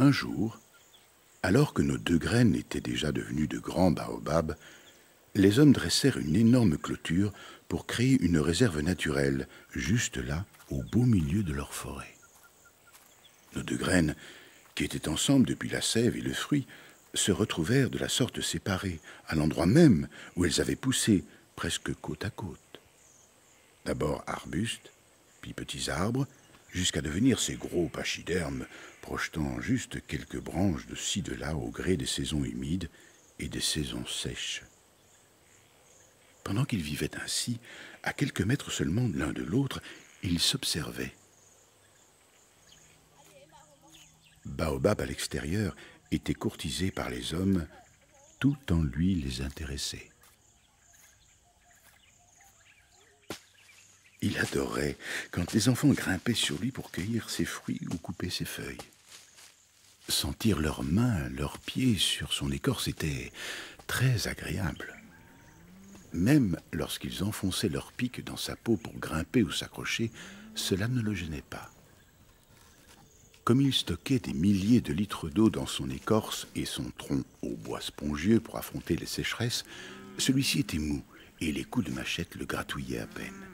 Un jour, alors que nos 2 graines étaient déjà devenues de grands baobabs, les hommes dressèrent une énorme clôture pour créer une réserve naturelle, juste là, au beau milieu de leur forêt. Nos 2 graines, qui étaient ensemble depuis la sève et le fruit, se retrouvèrent de la sorte séparées, à l'endroit même où elles avaient poussé, presque côte à côte. D'abord arbustes, puis petits arbres, jusqu'à devenir ces gros pachydermes, projetant juste quelques branches de ci de là au gré des saisons humides et des saisons sèches. Pendant qu'ils vivaient ainsi, à quelques mètres seulement l'un de l'autre, ils s'observaient. Baobab à l'extérieur était courtisé par les hommes, tout en lui les intéressait. Il adorait quand les enfants grimpaient sur lui pour cueillir ses fruits ou couper ses feuilles. Sentir leurs mains, leurs pieds sur son écorce était très agréable. Même lorsqu'ils enfonçaient leurs pics dans sa peau pour grimper ou s'accrocher, cela ne le gênait pas. Comme il stockait des milliers de litres d'eau dans son écorce et son tronc au bois spongieux pour affronter les sécheresses, celui-ci était mou et les coups de machette le gratouillaient à peine.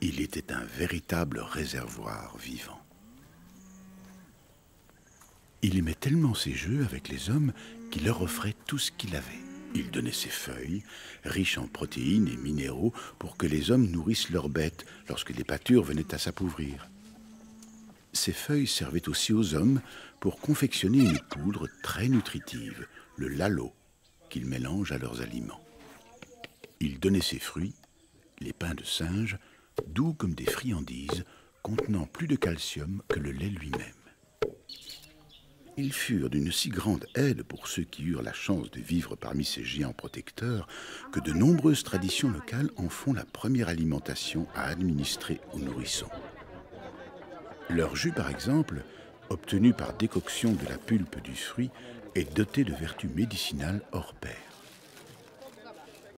Il était un véritable réservoir vivant. Il aimait tellement ses jeux avec les hommes qu'il leur offrait tout ce qu'il avait. Il donnait ses feuilles, riches en protéines et minéraux, pour que les hommes nourrissent leurs bêtes lorsque les pâtures venaient à s'appauvrir. Ces feuilles servaient aussi aux hommes pour confectionner une poudre très nutritive, le lalo, qu'ils mélangent à leurs aliments. Il donnait ses fruits, les pains de singe, doux comme des friandises, contenant plus de calcium que le lait lui-même. Ils furent d'une si grande aide pour ceux qui eurent la chance de vivre parmi ces géants protecteurs que de nombreuses traditions locales en font la première alimentation à administrer aux nourrissons. Leur jus, par exemple, obtenu par décoction de la pulpe du fruit, est doté de vertus médicinales hors pair.